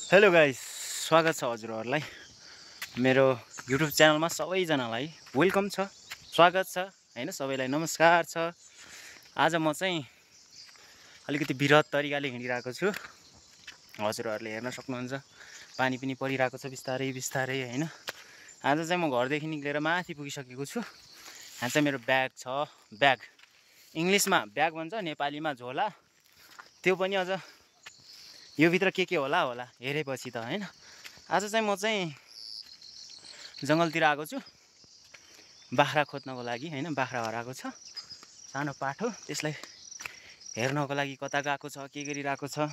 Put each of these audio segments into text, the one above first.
Hello guys, स्वागत छ हजुरहरूलाई मेरो युट्युब च्यानलमा। सबैजनालाई वेलकम छ, स्वागत छ हैन। सबैलाई नमस्कार छ। आज म चाहिँ अलिकति विरत तरिकाले हिँडिरहेको छु। हजुरहरूले हेर्न सक्नुहुन्छ, पानी पनि परिरहेको छ बिस्तारै बिस्तारै हैन। आज चाहिँ म घरदेखि निक्लेर माथि पुगिसकेको छु। यहाँ चाहिँ मेरो ब्याग छ। ब्याग इङ्ग्लिसमा ब्याग भन्छ, नेपालीमा झोला। त्यो पनि अझ यो भित्र के होला हेरेपछि त हैन। आज चाहिँ म चाहिँ जङ्गलतिर आएको छु बाख्रा खोज्नको लागि हैन। बाख्रा हराएको छ, सानो पाठो, त्यसलाई हेर्नको लागि कता गएको छ, के गरिरहेको छ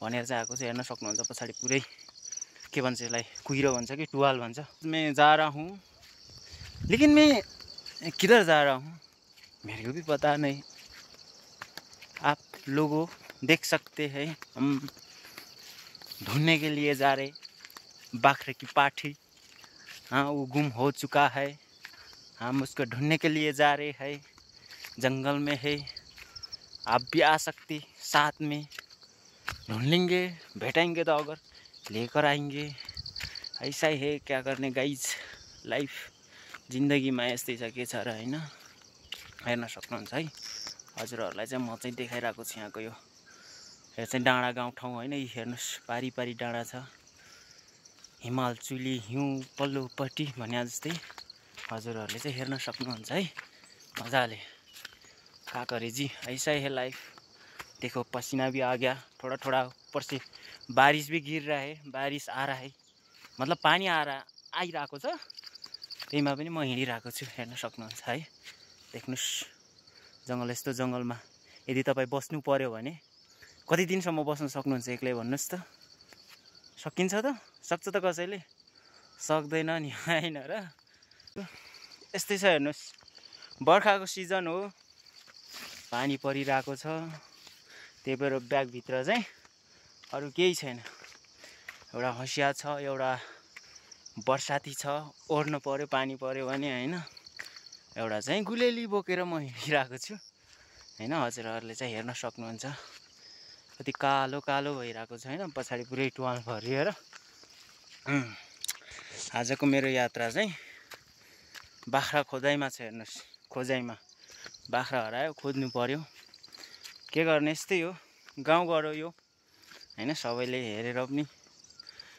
भनेर चाहिँ आएको छु। हेर्न सक्नुहुन्छ पछाडि पुरै के भन्छ यसलाई, कुहिरो भन्छ कि टुवाल भन्छ। मैं जा रहा हूँ, लेकिन मैं किधर जा रहा हूँ मेरे को भी पता नहीं। आप लोगों देख सकते हैं, हम ढूंढने के लिए जा रहे बकरे की पाठी। हाँ, वो गुम हो चुका है, हम उसको ढूंढने के लिए जा रहे हैं। जंगल में है, आप भी आ सकते, साथ में ढूंढ लेंगे, भेटेंगे तो अगर लेकर आएंगे। ऐसा ही है, क्या करने गाइज। लाइफ जिन्दगीमा यस्तै छ, के छ र हैन। हेर्न सक्नुहुन्छ है हजुरहरूलाई चाहिँ म चाहिँ देखाइरहेको छु। यहाँको यो चाहिँ डाँडा गाउँठाउँ होइन। यी हेर्नुहोस्, पारी पारी डाँडा छ। हिमालचुली हिउँ पल्लोपट्टि भने जस्तै हजुरहरूले चाहिँ हेर्न सक्नुहुन्छ है मजाले। क्या करे जी, ऐसा ही है लाइफ। देखो पसीना भी आ गया थोड़ा थोड़ा, ऊपर से बारिश भी गिर रहा है, बारिश आ रहा है, मतलब पानी आइरहेको छ। त्यहीमा पनि म हिँडिरहेको छु, हेर्न सक्नुहुन्छ है। देख्नुहोस् जङ्गल, यस्तो जङ्गलमा यदि तपाईँ बस्नु पर्यो भने कति दिनसम्म बस्न सक्नुहुन्छ एक्लै भन्नुहोस् त। सकिन्छ त? सक्छ त कसैले? सक्दैन नि हैन र। यस्तै छ हेर्नुहोस्, बर्खाको सिजन हो, पानी परिरहेको छ। त्यही भएर ब्यागभित्र चाहिँ अरू केही छैन। एउटा हँसिया छ, एउटा बर्साती छ, ओर्नु पर्यो पानी पर्यो भने हैन। एउटा चाहिँ गुलेली बोकेर म हिँडिरहेको छु हैन। हजुरहरूले चाहिँ हेर्न सक्नुहुन्छ कति कालो कालो भइरहेको छ हैन, पछाडि पुरै टुवाल भरिएर। आजको मेरो यात्रा चाहिँ बाख्रा खोजाइमा छ। हेर्नुहोस्, खोजाइमा बाख्रा हरायो, खोज्नु पर्यो, के गर्ने। यस्तै हो गाउँघर हो यो हैन। सबैले हेरेर पनि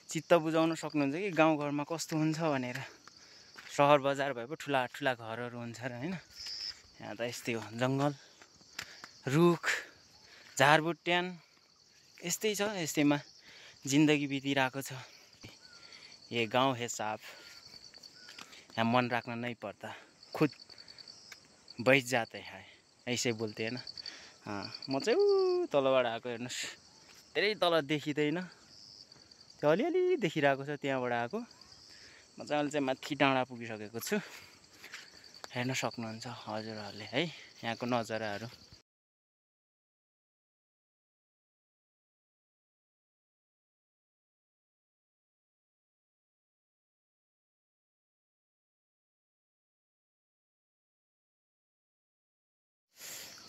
चित्त बुझाउन सक्नुहुन्छ कि गाउँघरमा कस्तो हुन्छ भनेर। सहर बजार भए पो ठुला ठुला घरहरू हुन्छ र हैन। यहाँ त यस्तै हो, जङ्गल, रुख, झारबुट्यान यस्तै छ। यस्तैमा जिन्दगी बितिरहेको छ। ये गाउँ है साहब, यहाँ मन राख्न नहीं पर्दा, खुद बैठ जाते हैं, ऐसे बोल्थे हैन। म चाहिँ तलबाट आएको। हेर्नुहोस्, धेरै तल देखिँदैन, त्यो अलिअलि देखिरहेको छ, त्यहाँबाट आएको। म चाहिँ अहिले चाहिँ माथि डाँडा पुगिसकेको छु। हेर्न सक्नुहुन्छ हजुरहरूले है यहाँको नजाराहरू।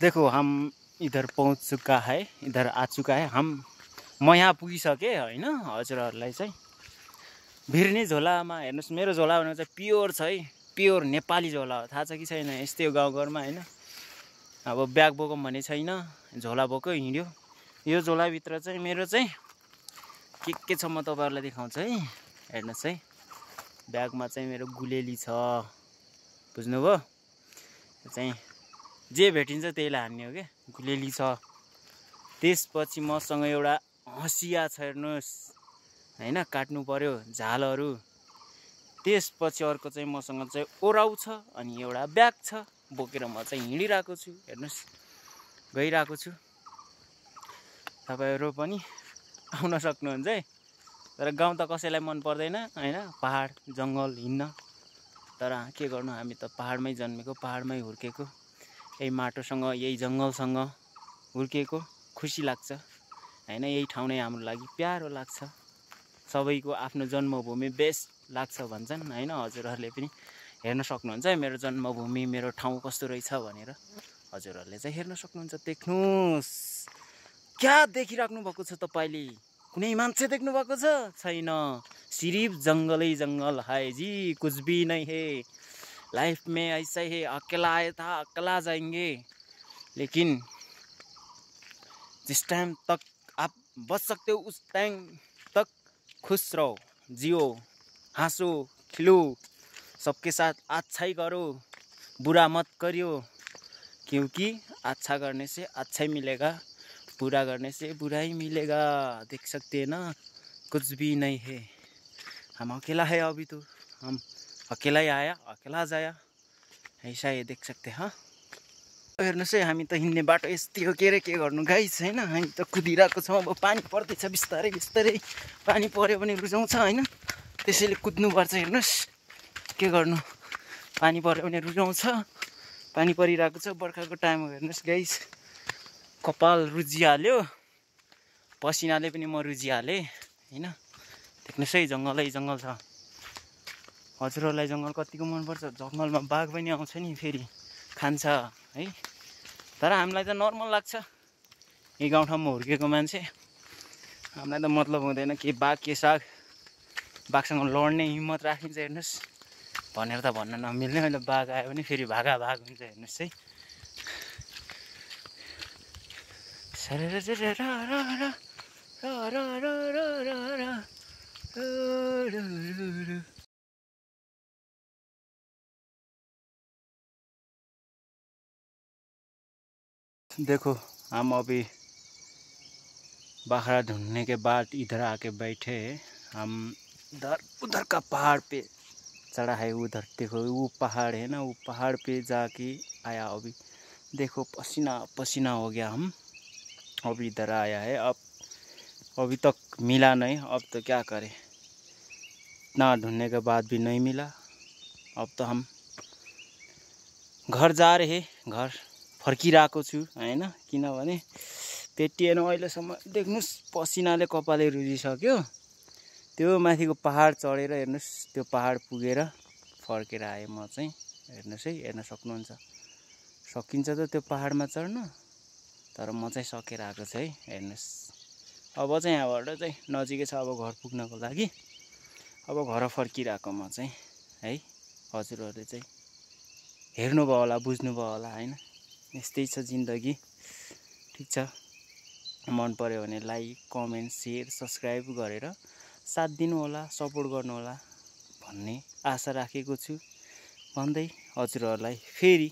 देखो हम इधर पहुँच चुका है, इधर आ चुका है हम। म यहाँ पुगिसकेँ होइन। हजुरहरूलाई चाहिँ भिर्नी झोलामा हेर्नुहोस्, मेरो झोला भनेको चाहिँ प्योर छ है, प्योर नेपाली झोला हो। थाहा छ कि छैन, यस्तै हो गाउँघरमा होइन। अब ब्याग बोकौँ भने छैन, झोला बोक्यो हिँड्यो। यो झोलाभित्र चाहिँ मेरो चाहिँ के छ म तपाईँहरूलाई देखाउँछु है। हेर्नुहोस् है, ब्यागमा चाहिँ मेरो गुलेली छ, बुझ्नुभयो। चाहिँ जे भेटिन्छ त्यहीलाई हान्ने हो क्या। गुलेली छ, त्यसपछि मसँग एउटा हँसिया छ हेर्नुहोस् होइन, काट्नु पर्यो झालहरू। त्यसपछि अर्को चाहिँ मसँग चाहिँ ओराउ छ, अनि एउटा ब्याग छ बोकेर म चाहिँ हिँडिरहेको छु। हेर्नुहोस्, गइरहेको छु। तपाईँहरू पनि आउन सक्नुहुन्छ है। तर गाउँ त कसैलाई मन पर्दैन होइन, पहाड जङ्गल हिँड्न। तर के गर्नु, हामी त पहाडमै जन्मेको, पहाडमै हुर्केको, यही माटोसँग यही जङ्गलसँग हुर्केको। खुसी लाग्छ होइन, यही ठाउँ नै हाम्रो लागि प्यारो लाग्छ। सबैको आफ्नो जन्मभूमि बेस्ट लाग्छ भन्छन् होइन। हजुरहरूले पनि हेर्न सक्नुहुन्छ है मेरो जन्मभूमि, मेरो ठाउँ कस्तो रहेछ भनेर। हजुरहरूले चाहिँ हेर्न सक्नुहुन्छ। देख्नुहोस्, क्या देखिराख्नु भएको छ तपाईँले, कुनै मान्छे देख्नु भएको छ? छैन। सिर्फ जंगलै जंगल है जी, कुछ भी नहीं है। लाइफ में ऐसा ही अकेला आया था अकेला जाएंगे, लेकिन जिस टाइम तक आप बच सकते हो उस टाइम तक खुश रहो, जियो, हंसो, खिलो, सबके साथ अच्छा ही करो, बुरा मत करियो, क्योंकि अच्छा करने से अच्छा ही मिलेगा, बुरा करने से बुरा ही मिलेगा। देख सकते हैं ना, कुछ भी नहीं है। हम अकेला है अभी तो, हम अकेला ही आया अकेला जाया, ऐसा ही देख सकते हैं। हाँ, हेर्नुहोस् है, हामी त हिँड्ने बाटो यस्तै हो। के गर्नु गाइस होइन, हामी त कुदिरहेको छौँ। अब पानी पर्दैछ, बिस्तारै बिस्तारै पानी पऱ्यो भने रुजाउँछ होइन, त्यसैले कुद्नुपर्छ। हेर्नुहोस् के गर्नु, पानी पऱ्यो भने रुजाउँछ। पानी परिरहेको छ, बर्खाको टाइम हो। हेर्नुहोस् गाइस, कपाल रुजिहाल्यो, पसिनाले पनि म रुजिहालेँ होइन। देख्नुहोस् है, जङ्गलै जङ्गल छ। हजुरहरूलाई जङ्गल कतिको मनपर्छ? जङ्गलमा बाघ पनि आउँछ नि, फेरि खान्छ है। तर हामीलाई त नर्मल लाग्छ, यही गाउँठाउँमा हुर्केको मान्छे, हामीलाई त मतलब हुँदैन के बाघ के साग। बाघसँग लड्ने हिम्मत राखिन्छ हेर्नुहोस्, भनेर त भन्न नमिल्ने। अहिले बाघ आयो भने फेरि भागा भाग हुन्छ। हेर्नुहोस् है, देखो हम अभी बकरा ढूंढने के बाद इधर आके बैठे हैं। हम उधर का पहाड़ पे चढ़ा है, उधर देखो वो पहाड़ है ना, वो पहाड़ पे जाके आया। अभी देखो पसीना पसीना हो गया हम, अब इधर आया है। अब अभी तक मिला नहीं, अब तो क्या करें, इतना ढूंढने के बाद भी नहीं मिला। अब तो हम घर जा रहे, घर फर्किरहेको छु हैन, किनभने पेटिएन अहिलेसम्म। देख्नुस् पसिनाले कपालै रुजिसक्यो। त्यो माथिको पहाड चढेर हेर्नुस्, त्यो पहाड पुगेर फर्केर आएँ म चाहिँ। हेर्नुस् है, हेर्न सक्नुहुन्छ, सकिन्छ त त्यो पहाडमा चढ्न, तर म चाहिँ सकेर आएको छु है। हेर्नुस्, अब चाहिँ यहाँबाट चाहिँ नजिकै छ अब घर पुग्नको लागि। अब घर फर्किरहेको म चाहिँ है। हजुरहरूले चाहिँ हेर्नुभयो होला, बुझ्नुभयो होला हैन। यस्तै छ जिन्दगी। ठिक छ, मन पर्यो भने लाइक कमेन्ट शेयर सब्सक्राइब गरेर साथ दिनु होला, सपोर्ट गर्नु होला भन्ने आशा राखेको छु भन्दै हजुरहरूलाई फेरि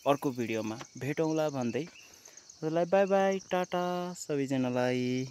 अर्को भिडियोमा भेटौँला भन्दै हजुरलाई बाई बाई, टाटा सबैजनालाई।